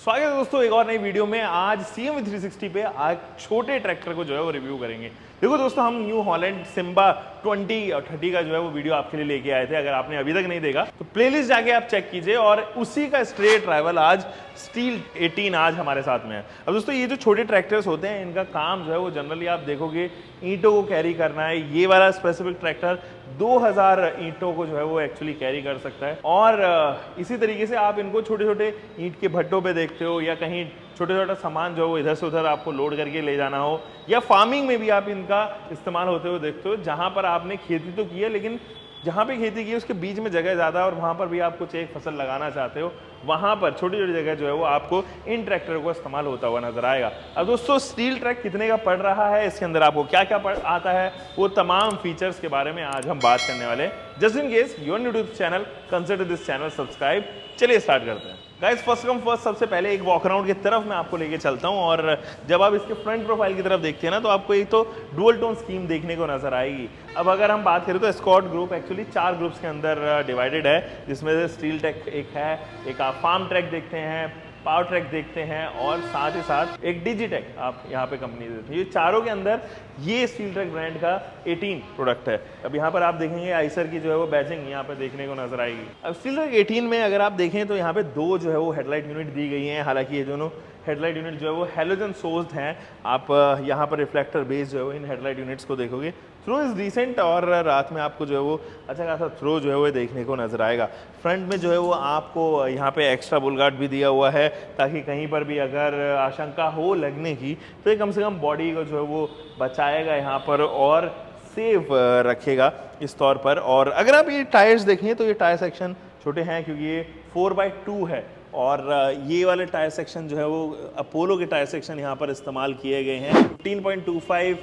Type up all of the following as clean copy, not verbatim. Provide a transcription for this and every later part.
स्वागत है दोस्तों एक और नई वीडियो में। आज CMV 360 पे आज छोटे ट्रैक्टर को जो है वो रिव्यू करेंगे। देखो दोस्तों, हम न्यू हॉलैंड सिम्बा 20 और 30 का जो है वो वीडियो आपके लिए लेके आए थे। अगर आपने अभी तक नहीं देखा तो प्लेलिस्ट जाके आप चेक कीजिए, और उसी का स्ट्रेट राइवल आज स्टील 18 आज हमारे साथ में है। अब दोस्तों, ये जो छोटे ट्रैक्टर्स होते हैं इनका काम जो है वो जनरली आप देखोगे ईंटों को कैरी करना है। ये वाला स्पेसिफिक ट्रैक्टर 2000 ईंटों को जो है वो एक्चुअली कैरी कर सकता है। और इसी तरीके से आप इनको छोटे छोटे ईंट के भट्टों पे देखते हो, या कहीं छोटे छोटा सामान जो है वो इधर से उधर आपको लोड करके ले जाना हो, या फार्मिंग में भी आप इनका इस्तेमाल होते हुए देखते हो। जहां पर आपने खेती तो की है, लेकिन जहाँ पे खेती की है उसके बीच में जगह ज़्यादा है और वहाँ पर भी आप कुछ एक फसल लगाना चाहते हो, वहाँ पर छोटी छोटी जगह जो है वो आपको इन ट्रैक्टर को इस्तेमाल होता हुआ नजर आएगा। अब दोस्तों, स्टील ट्रैक कितने का पड़ रहा है, इसके अंदर आपको क्या क्या आता है, वो तमाम फीचर्स के बारे में आज हम बात करने वाले हैं। Just in case you are new to this channel, consider this channel subscribe. चलिए स्टार्ट करते हैं गाइस। फर्स्ट कम फर्स्ट, सबसे पहले एक वॉक अराउंड की तरफ मैं आपको लेके चलता हूं। और जब आप इसके फ्रंट प्रोफाइल की तरफ देखते हैं ना, तो आपको एक तो डुअल टोन स्कीम देखने को नजर आएगी। अब अगर हम बात करें तो एस्कॉर्ट ग्रुप एक्चुअली 4 ग्रुप्स के अंदर डिवाइडेड है, जिसमें से स्टील ट्रैक एक है, एक आप फार्म ट्रैक देखते हैं, पावर ट्रैक देखते हैं, और साथ ही साथ एक डिजिटेक आप यहाँ पे कंपनी देती है। ये चारों के अंदर ये स्टील ट्रैक ब्रांड का 18 प्रोडक्ट है। अब यहाँ पर आप देखेंगे आइसर की जो है वो बैजिंग यहाँ पे देखने को नजर आएगी। अब स्टील ट्रैक 18 में अगर आप देखें तो यहाँ पे 2 जो है वो हेडलाइट यूनिट दी गई हैं। हालांकि ये दोनों हेडलाइट यूनिट जो है वो हेलोजन सोर्स्ड हैं। आप यहाँ पर रिफ्लेक्टर बेस जो है वो इन हेडलाइट यूनिट्स को देखोगे। थ्रो इज डिसेंट, और रात में आपको जो है वो अच्छा खासा थ्रो जो है वो देखने को नजर आएगा। फ्रंट में जो है वो आपको यहाँ पे एक्स्ट्रा बुल गार्ड भी दिया हुआ है, ताकि कहीं पर भी अगर आशंका हो लगने की तो ये कम से कम बॉडी को जो है वो बचाएगा यहाँ पर और सेफ रखेगा इस तौर पर। और अगर आप ये टायर्स देखें तो ये टायर सेक्शन छोटे हैं, क्योंकि ये 4x2 है, और ये वाले टायर सेक्शन जो है वो अपोलो के टायर सेक्शन यहाँ पर इस्तेमाल किए गए हैं। 15.25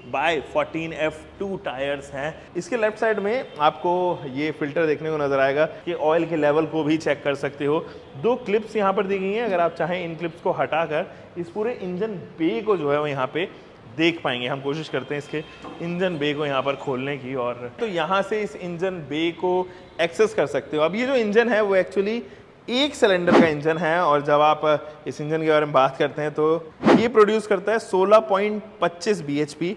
बाय 14 F2 टायर्स हैं। इसके लेफ्ट साइड में आपको ये फिल्टर देखने को नजर आएगा कि ऑयल के लेवल को भी चेक कर सकते हो। 2 क्लिप्स यहाँ पर दी गई हैं। अगर आप चाहें इन क्लिप्स को हटाकर इस पूरे इंजन बे को जो है वो यहाँ पे देख पाएंगे। हम कोशिश करते हैं इसके इंजन बे को यहाँ पर खोलने की, और तो यहाँ से इस इंजन बे को एक्सेस कर सकते हो। अब ये जो इंजन है वो एक्चुअली 1 सिलेंडर का इंजन है, और जब आप इस इंजन के बारे में बात करते हैं तो ये प्रोड्यूस करता है 16.25 bhp।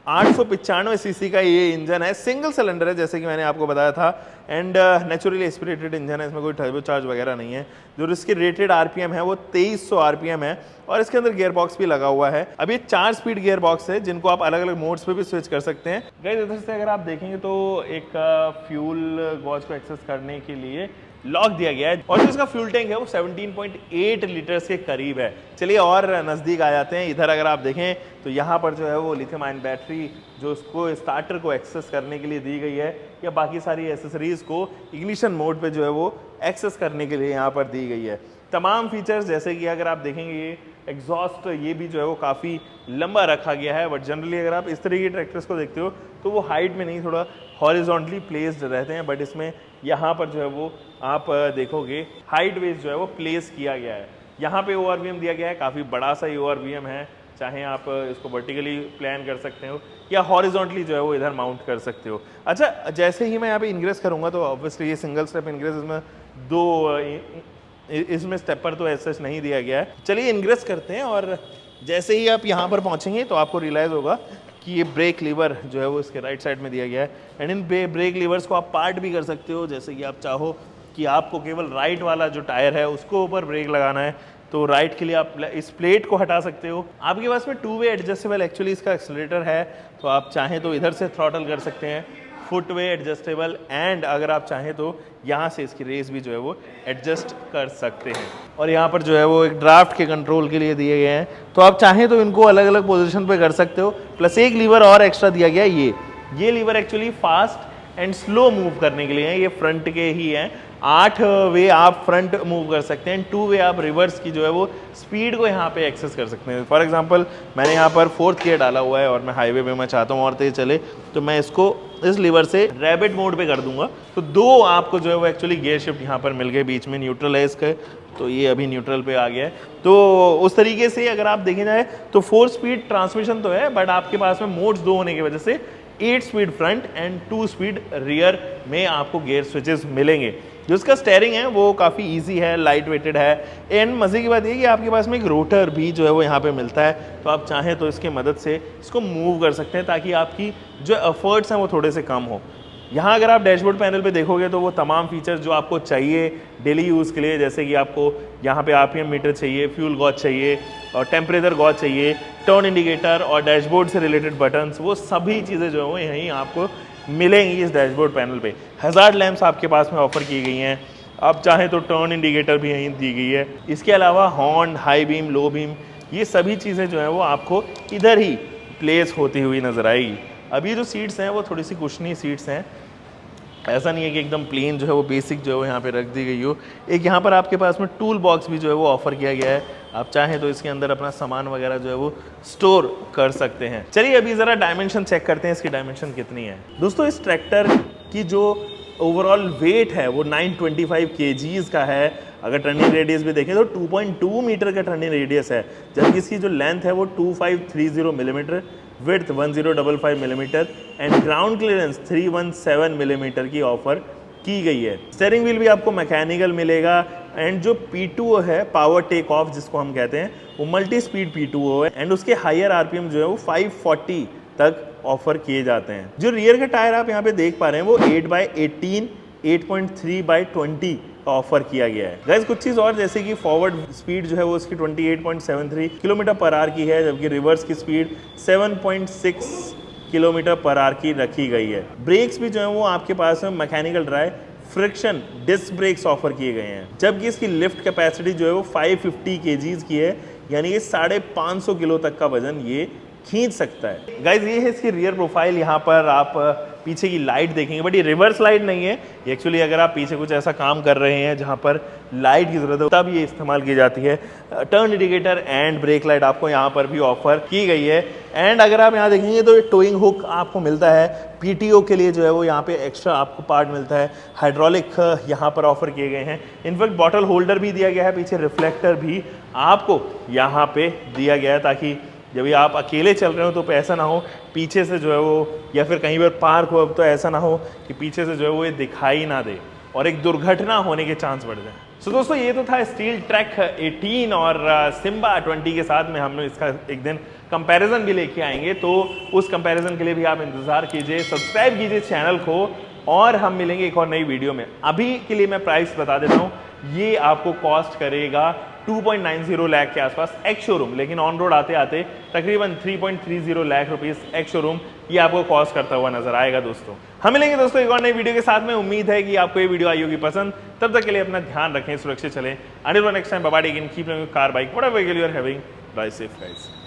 895 सीसी का ये इंजन है, सिंगल सिलेंडर है जैसे कि मैंने आपको बताया था, एंड नेचुरली एस्पिरेटेड इंजन है। इसमें कोई टर्बो चार्ज वगैरह नहीं है। जो इसकी रेटेड आरपीएम है वो 2300 आरपीएम है, और इसके अंदर गियर बॉक्स भी लगा हुआ है। अब ये 4 स्पीड गियर बॉक्स है, जिनको आप अलग अलग मोड्स पे भी स्विच कर सकते हैं। गाइस, इधर से अगर आप देखेंगे तो एक फ्यूल गॉज को एक्सेस करने के लिए लॉक दिया गया है, और जो इसका फ्यूल टैंक है वो 17.8 लीटर्स के करीब है। चलिए और नज़दीक आ जाते हैं। इधर अगर आप देखें तो यहाँ पर जो है वो लिथियम आयन बैटरी जो उसको स्टार्टर को एक्सेस करने के लिए दी गई है, या बाकी सारी एसेसरीज को इग्निशन मोड पे जो है वो एक्सेस करने के लिए यहाँ पर दी गई है। तमाम फीचर्स जैसे कि अगर आप देखेंगे ये एग्जॉस्ट ये भी जो है वो काफ़ी लंबा रखा गया है, बट जनरली अगर आप इस तरह के ट्रैक्टर्स को देखते हो तो वो हाइट में नहीं, थोड़ा हॉरिजॉन्टली प्लेस्ड रहते हैं। बट इसमें यहाँ पर जो है वो आप देखोगे हाइट वेज जो है वो प्लेस किया गया है। यहाँ पे ORVM दिया गया है, काफ़ी बड़ा सा ORVM है। चाहे आप इसको वर्टिकली प्लान कर सकते हो या हॉरिजॉन्टली जो है वो इधर माउंट कर सकते हो। अच्छा, जैसे ही मैं यहाँ पे इंग्रेस करूँगा तो ऑब्वियसली ये सिंगल स्टेप इंग्रेस, इसमें 2 इसमें स्टेपर तो ऐसा नहीं दिया गया है। चलिए इंग्रेस करते हैं, और जैसे ही आप यहाँ पर पहुँचेंगे तो आपको रियलाइज़ होगा कि ये ब्रेक लीवर जो है वो इसके राइट साइड में दिया गया है। एंड इन ब्रेक लीवर्स को आप पार्ट भी कर सकते हो, जैसे कि आप चाहो कि आपको केवल राइट वाला जो टायर है उसको ऊपर ब्रेक लगाना है तो राइट के लिए आप इस प्लेट को हटा सकते हो। आपके पास में 2 वे एडजस्टेबल एक्चुअली इसका एक्सेलरेटर है, तो आप चाहें तो इधर से थ्रॉटल कर सकते हैं, फुट वे एडजस्टेबल, एंड अगर आप चाहें तो यहाँ से इसकी रेस भी जो है वो एडजस्ट कर सकते हैं। और यहाँ पर जो है वो एक ड्राफ्ट के कंट्रोल के लिए दिए गए हैं, तो आप चाहें तो इनको अलग अलग पोजीशन पे कर सकते हो। प्लस एक लीवर और एक्स्ट्रा दिया गया है, ये lever actually fast and slow move करने के लिए है। ये फ्रंट के ही हैं। 8 वे आप फ्रंट मूव कर सकते हैं, 2 वे आप रिवर्स की जो है वो स्पीड को यहाँ पे एक्सेस कर सकते हैं। फॉर एग्जांपल मैंने यहाँ पर 4th गियर डाला हुआ है, और मैं हाईवे पे मैं चाहता हूँ और तेज चले, तो मैं इसको इस लीवर से रैबिट मोड पे कर दूंगा, तो 2 आपको जो है वो एक्चुअली गियर शिफ्ट यहाँ पर मिल गए। बीच में न्यूट्रल है इसका, तो ये अभी न्यूट्रल पे आ गया है। तो उस तरीके से अगर आप देखें जाए तो 4 स्पीड ट्रांसमिशन तो है, बट आपके पास में मोड्स 2 होने की वजह से 8 speed front end 2 speed rear में आपको गियर स्विचेस मिलेंगे। जो इसका स्टेयरिंग है वो काफ़ी इजी है, लाइट वेटेड है। एंड मज़े की बात ये कि आपके पास में एक रोटर भी जो है वो यहाँ पे मिलता है, तो आप चाहें तो इसकी मदद से इसको मूव कर सकते हैं ताकि आपकी जो एफर्ट्स हैं वो थोड़े से कम हो। यहाँ अगर आप डैशबोर्ड पैनल पे देखोगे तो वो तमाम फीचर्स जो आपको चाहिए डेली यूज़ के लिए, जैसे कि आपको यहाँ पे आरपीएम मीटर चाहिए, फ्यूल गॉज चाहिए और टेम्परेचर गॉज चाहिए, टर्न इंडिकेटर और डैशबोर्ड से रिलेटेड बटन्स, वो सभी चीज़ें जो है वो यहीं आपको मिलेंगी इस डैशबोर्ड पैनल पे। हज़ार्ड लैंप्स आपके पास में ऑफर की गई हैं, आप चाहें तो टर्न इंडिकेटर भी यहीं दी गई है। इसके अलावा horn, high beam, low beam, ये सभी चीज़ें जो हैं वो आपको इधर ही प्लेस होती हुई नज़र आएगी। अब ये जो सीट्स हैं वो थोड़ी सी कुशनी सीट्स हैं, ऐसा नहीं है कि एकदम प्लेन जो है वो बेसिक जो है वो यहाँ पे रख दी गई हो। एक यहाँ पर आपके पास में टूल बॉक्स भी जो है वो ऑफर किया गया है, आप चाहें तो इसके अंदर अपना सामान वगैरह जो है वो स्टोर कर सकते हैं। चलिए अभी ज़रा डायमेंशन चेक करते हैं, इसकी डायमेंशन कितनी है। दोस्तों इस ट्रैक्टर की जो ओवरऑल वेट है वो 925 kgs का है। अगर टर्निंग रेडियस भी देखें तो 2.2 मीटर का टर्निंग रेडियस है, जबकि इसकी जो लेंथ है वो 2530 millimetre, width 1055 millimetre and ground clearance 317 millimetre की ऑफर की गई है। स्टीयरिंग व्हील भी आपको मैकेनिकल मिलेगा एंड जो P2O है, पावर टेक ऑफ जिसको हम कहते हैं, वो मल्टी स्पीड P2O है एंड उसके हायर आरपीएम जो है वो 540 तक ऑफर किए जाते हैं। जो रियर के टायर आप यहाँ पे देख पा रहे हैं वो 8x18, 8.3x20 का ऑफर किया गया है। गाइस कुछ चीज़ और, जैसे कि फॉरवर्ड स्पीड जो है वो उसकी 28.73 किलोमीटर पर आवर की है, जबकि रिवर्स की स्पीड 7.6 किलोमीटर पर आवर की रखी गई है। ब्रेक्स भी जो है वो आपके पास में mechanical drive friction disc brakes offer किए गए हैं, जबकि इसकी लिफ्ट कैपेसिटी जो है वो 550 kgs की है, यानी कि 550 किलो तक का वजन ये खींच सकता है। गाइज ये है इसकी रियर प्रोफाइल। यहाँ पर आप पीछे की लाइट देखेंगे, बट ये रिवर्स लाइट नहीं है, एक्चुअली अगर आप पीछे कुछ ऐसा काम कर रहे हैं जहाँ पर लाइट की ज़रूरत है तब ये इस्तेमाल की जाती है। Turn indicator and brake light आपको यहाँ पर भी ऑफर की गई है। एंड अगर आप यहाँ देखेंगे तो टोइंग हुक आपको मिलता है, पीटीओ के लिए जो है वो यहाँ पे एक्स्ट्रा आपको पार्ट मिलता है। हाइड्रोलिक यहाँ पर ऑफर किए गए हैं, इनफैक्ट बॉटल होल्डर भी दिया गया है, पीछे रिफ्लेक्टर भी आपको यहाँ पे दिया गया है ताकि जब ये आप अकेले चल रहे हो तो ऐसा ना हो पीछे से जो है वो, या फिर कहीं पर पार्क हो तो ऐसा ना हो कि पीछे से जो है वो ये दिखाई ना दे और एक दुर्घटना होने के चांस बढ़ जाए। सो दोस्तों ये तो था स्टील ट्रैक 18 और सिम्बा 20 के साथ में हम लोग इसका एक दिन कंपैरिजन भी लेके आएंगे, तो उस कंपैरिजन के लिए भी आप इंतज़ार कीजिए, सब्सक्राइब कीजिए चैनल को और हम मिलेंगे एक और नई वीडियो में। अभी के लिए मैं प्राइस बता देता हूँ, ये आपको कॉस्ट करेगा 2.90 लाख के आसपास एक्स शोरूम, लेकिन ऑन रोड आते आते तकरीबन 3.30 लाख रुपीस एक्स शोरूम ये आपको कॉस्ट करता हुआ नजर आएगा। दोस्तों हम मिलेंगे दोस्तों एक और नई वीडियो के साथ में। उम्मीद है कि आपको ये वीडियो आई होगी पसंद। तब तक के लिए अपना ध्यान रखें, सुरक्षित चलें। Until next time, bye bye, keep car bike whatever vehicle you are having, drive safe guys.